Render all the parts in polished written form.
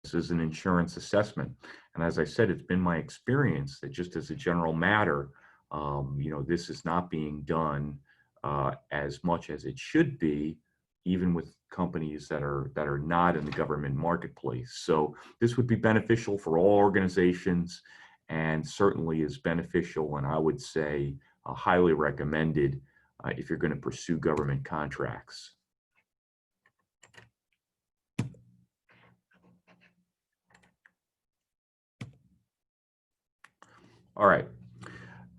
is an insurance assessment. And as I said, it's been my experience that just as a general matter, this is not being done as much as it should be, even with companies that are not in the government marketplace. So this would be beneficial for all organizations, and certainly is beneficial, and I would say highly recommended if you're going to pursue government contracts. All right.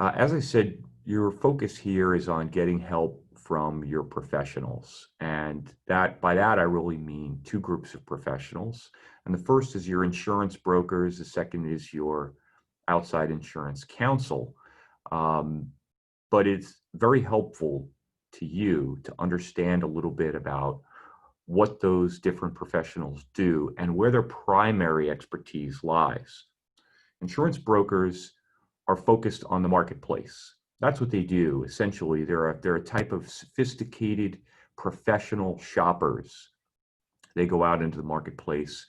As I said, your focus here is on getting help from your professionals. And by that, I really mean two groups of professionals. And the first is your insurance brokers. The second is your outside insurance counsel. But it's very helpful to you to understand a little bit about what those different professionals do and where their primary expertise lies. Insurance brokers are focused on the marketplace. That's what they do. Essentially, they're a type of sophisticated professional shoppers. They go out into the marketplace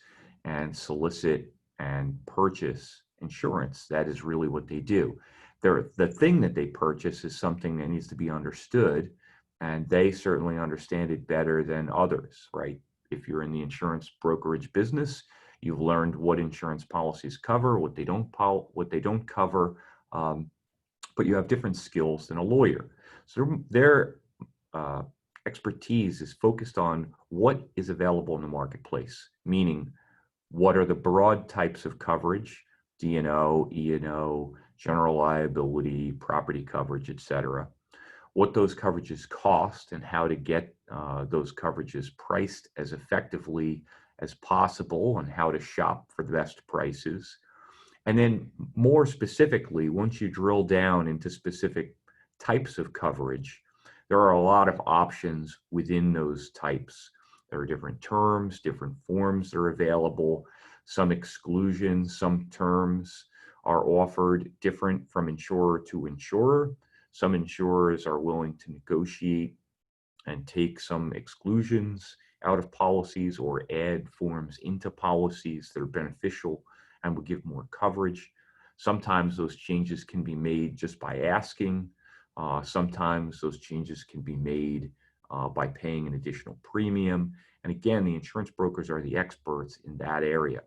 and solicit and purchase insurance. That is really what they do. The thing that they purchase is something that needs to be understood, and they certainly understand it better than others, right? If you're in the insurance brokerage business, you've learned what insurance policies cover, what they don't cover, but you have different skills than a lawyer. So their expertise is focused on what is available in the marketplace, meaning what are the broad types of coverage, D&O, E&O, general liability, property coverage, etc. What those coverages cost and how to get those coverages priced as effectively as possible, and how to shop for the best prices. And then more specifically, once you drill down into specific types of coverage, there are a lot of options within those types. There are different terms, different forms that are available, some exclusions, some terms are offered different from insurer to insurer. Some insurers are willing to negotiate and take some exclusions out of policies or add forms into policies that are beneficial and will give more coverage. Sometimes those changes can be made just by asking. Sometimes those changes can be made by paying an additional premium. And again, the insurance brokers are the experts in that area.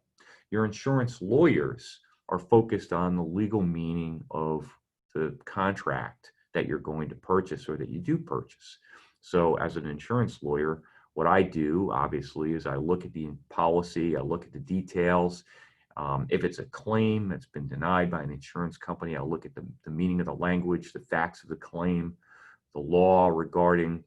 Your insurance lawyers are focused on the legal meaning of the contract that you're going to purchase or that you do purchase. So as an insurance lawyer, what I do, obviously, is I look at the policy, I look at the details. If it's a claim that's been denied by an insurance company, I'll look at the meaning of the language, the facts of the claim, the law regarding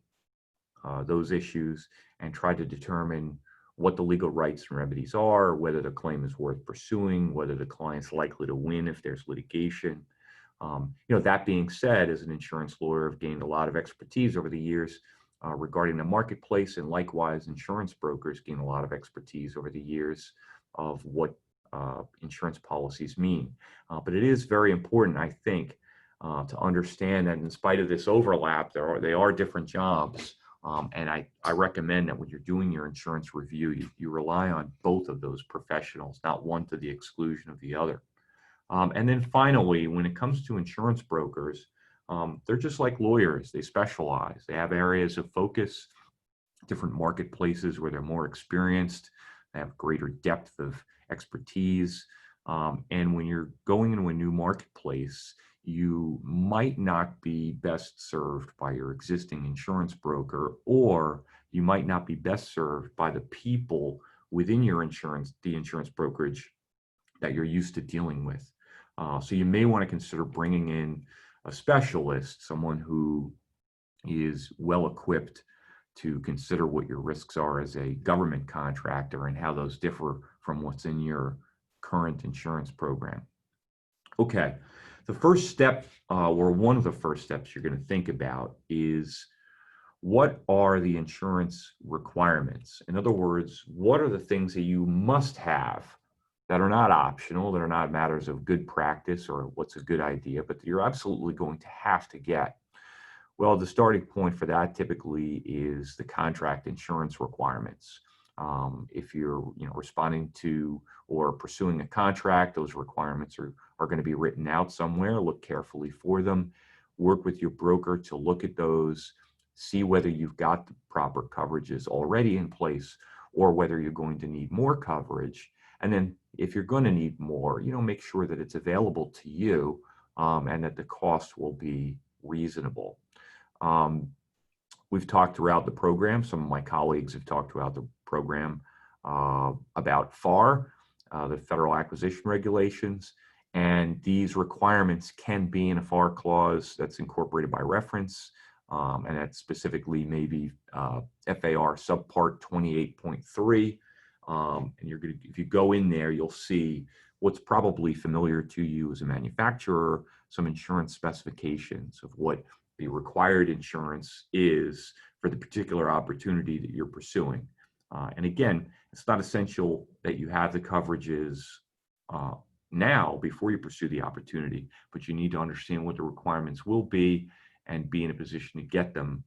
those issues, and try to determine what the legal rights and remedies are, whether the claim is worth pursuing, whether the client's likely to win if there's litigation. That being said, as an insurance lawyer, I've gained a lot of expertise over the years regarding the marketplace, and likewise, insurance brokers gain a lot of expertise over the years of what insurance policies mean. But it is very important, I think, to understand that in spite of this overlap, they are different jobs. And I recommend that when you're doing your insurance review, you rely on both of those professionals, not one to the exclusion of the other. And then finally, when it comes to insurance brokers, they're just like lawyers. They specialize. They have areas of focus, different marketplaces where they're more experienced. They have greater depth of expertise. And when you're going into a new marketplace, you might not be best served by your existing insurance broker, or you might not be best served by the people within the insurance brokerage that you're used to dealing with. So you may want to consider bringing in a specialist, someone who is well equipped to consider what your risks are as a government contractor and how those differ from what's in your current insurance program. Okay, the first step, or one of the first steps you're going to think about is, what are the insurance requirements? In other words, what are the things that you must have that are not optional, that are not matters of good practice or what's a good idea, but that you're absolutely going to have to get? Well, the starting point for that typically is the contract insurance requirements. If you're responding to or pursuing a contract, those requirements are going to be written out somewhere. Look carefully for them. Work with your broker to look at those, see whether you've got the proper coverages already in place or whether you're going to need more coverage. And then if you're going to need more, make sure that it's available to you and that the cost will be reasonable. We've talked throughout the program, some of my colleagues have talked throughout the program about FAR, the Federal Acquisition Regulations, and these requirements can be in a FAR clause that's incorporated by reference, and that specifically maybe FAR subpart 28.3. And if you go in there, you'll see what's probably familiar to you as a manufacturer, some insurance specifications of what the required insurance is for the particular opportunity that you're pursuing. And again, it's not essential that you have the coverages now before you pursue the opportunity, but you need to understand what the requirements will be and be in a position to get them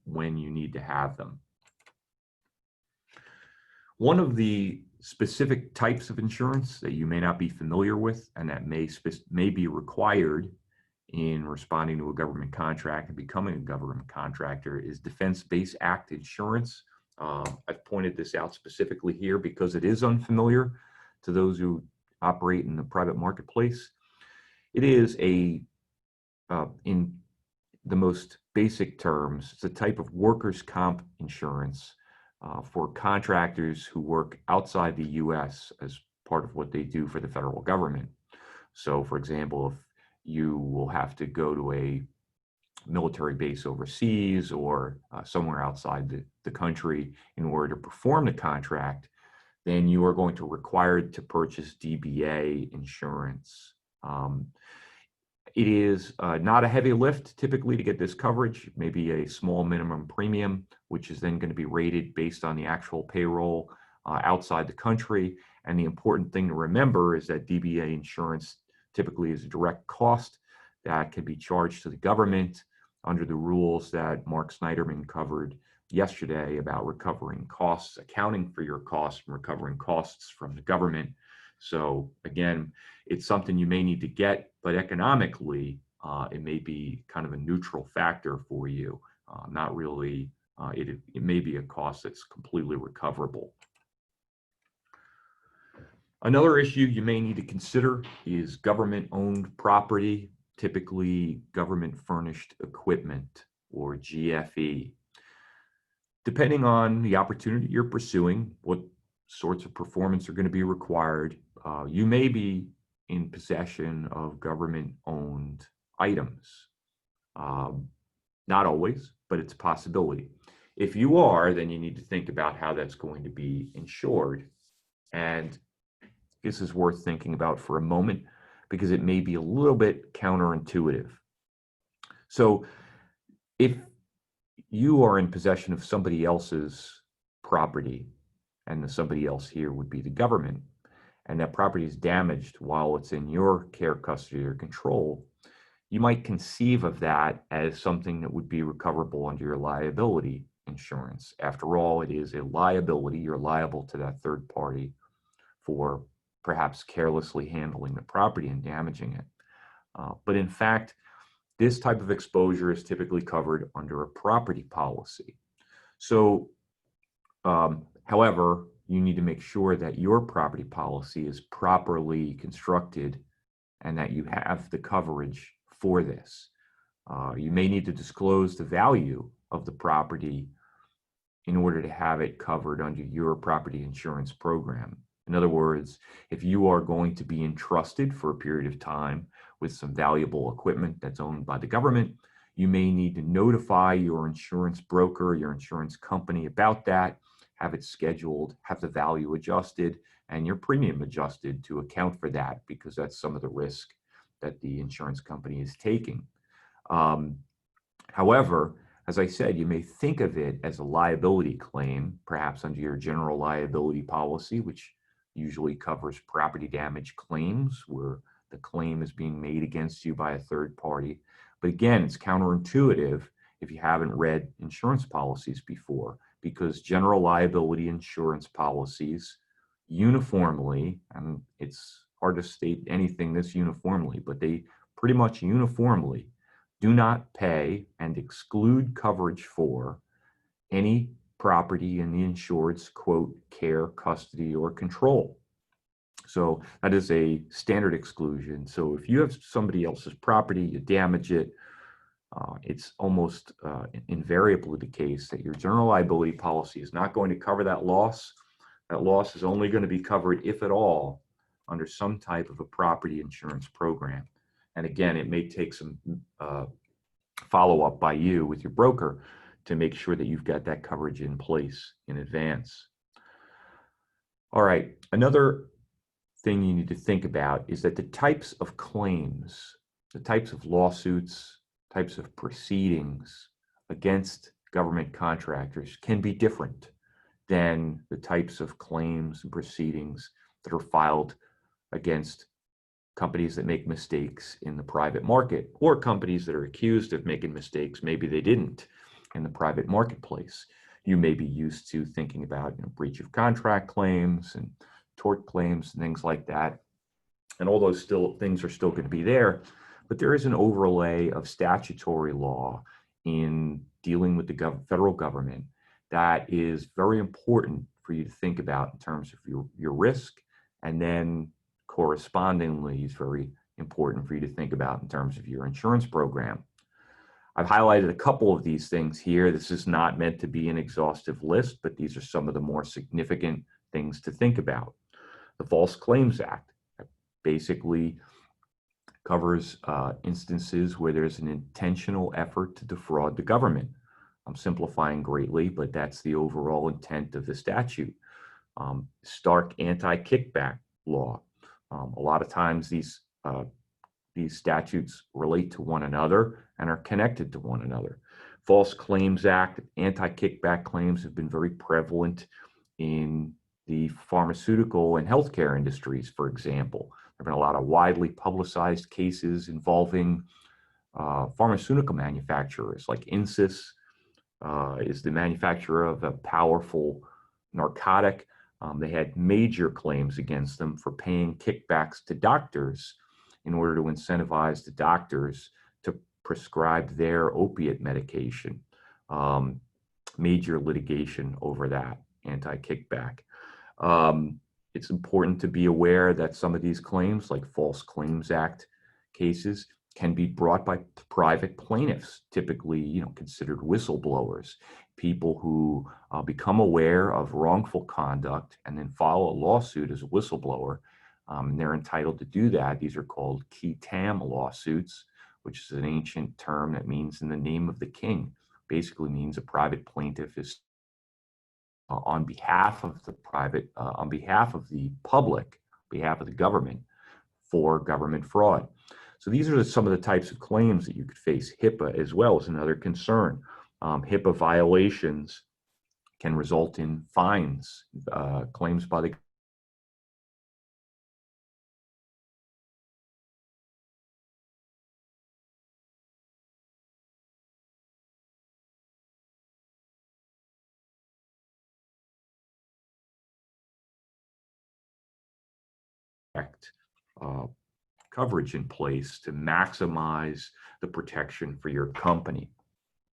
when you need to have them. One of the specific types of insurance that you may not be familiar with and that may be required in responding to a government contract and becoming a government contractor is Defense Base Act insurance. I've pointed this out specifically here because it is unfamiliar to those who operate in the private marketplace. It is in the most basic terms, it's a type of workers' comp insurance for contractors who work outside the U.S. as part of what they do for the federal government. So, for example, if you will have to go to a military base overseas or somewhere outside the country in order to perform the contract, then you are going to be required to purchase DBA insurance. It is not a heavy lift typically to get this coverage, maybe a small minimum premium, which is then going to be rated based on the actual payroll outside the country. And the important thing to remember is that DBA insurance typically is a direct cost that can be charged to the government under the rules that Mark Snyderman covered yesterday about recovering costs, accounting for your costs, and recovering costs from the government. So again, it's something you may need to get, but economically, it may be kind of a neutral factor for you. Not really, it may be a cost that's completely recoverable. Another issue you may need to consider is government-owned property, typically government-furnished equipment, or GFE. Depending on the opportunity you're pursuing, what sorts of performance are going to be required, you may be in possession of government-owned items. Not always, but it's a possibility. If you are, then you need to think about how that's going to be insured. And this is worth thinking about for a moment because it may be a little bit counterintuitive. So if you are in possession of somebody else's property, and the somebody else here would be the government, and that property is damaged while it's in your care, custody, or control, you might conceive of that as something that would be recoverable under your liability insurance. After all, it is a liability. You're liable to that third party for perhaps carelessly handling the property and damaging it. But in fact, this type of exposure is typically covered under a property policy. So, however, you need to make sure that your property policy is properly constructed and that you have the coverage for this. You may need to disclose the value of the property in order to have it covered under your property insurance program. In other words, if you are going to be entrusted for a period of time with some valuable equipment that's owned by the government, you may need to notify your insurance broker, your insurance company about that, have it scheduled, have the value adjusted, and your premium adjusted to account for that, because that's some of the risk that the insurance company is taking. However, as I said, you may think of it as a liability claim, perhaps under your general liability policy, which usually covers property damage claims where the claim is being made against you by a third party. But again, it's counterintuitive if you haven't read insurance policies before, because general liability insurance policies uniformly, and it's hard to state anything this uniformly, but they pretty much uniformly do not pay and exclude coverage for any property in the insured's, quote, care, custody, or control. So that is a standard exclusion. So if you have somebody else's property, you damage it, it's almost invariably the case that your general liability policy is not going to cover that loss. That loss is only going to be covered, if at all, under some type of a property insurance program. And again, it may take some follow-up by you with your broker to make sure that you've got that coverage in place in advance. All right, another thing you need to think about is that the types of claims, the types of lawsuits, types of proceedings against government contractors can be different than the types of claims and proceedings that are filed against companies that make mistakes in the private market, or companies that are accused of making mistakes, maybe they didn't, in the private marketplace. You may be used to thinking about breach of contract claims and tort claims and things like that. And all those things are still going to be there, but there is an overlay of statutory law in dealing with the federal government that is very important for you to think about in terms of your risk, and then correspondingly is very important for you to think about in terms of your insurance program. I've highlighted a couple of these things here. This is not meant to be an exhaustive list, but these are some of the more significant things to think about. The False Claims Act basically covers instances where there's an intentional effort to defraud the government. I'm simplifying greatly, but that's the overall intent of the statute. Stark anti-kickback law. A lot of times these statutes relate to one another and are connected to one another. False Claims Act, anti-kickback claims have been very prevalent in the pharmaceutical and healthcare industries, for example. There have been a lot of widely publicized cases involving pharmaceutical manufacturers, like Insys is the manufacturer of a powerful narcotic. They had major claims against them for paying kickbacks to doctors in order to incentivize the doctors to prescribe their opiate medication. Major litigation over that, anti-kickback. It's important to be aware that some of these claims, like False Claims Act cases, can be brought by private plaintiffs, typically, considered whistleblowers, people who become aware of wrongful conduct and then file a lawsuit as a whistleblower. And they're entitled to do that. These are called qui tam lawsuits, which is an ancient term that means in the name of the king. Basically means a private plaintiff is on behalf of the on behalf of the public, on behalf of the government, for government fraud. So these are some of the types of claims that you could face. HIPAA as well is another concern. HIPAA violations can result in fines, claims by the coverage in place to maximize the protection for your company.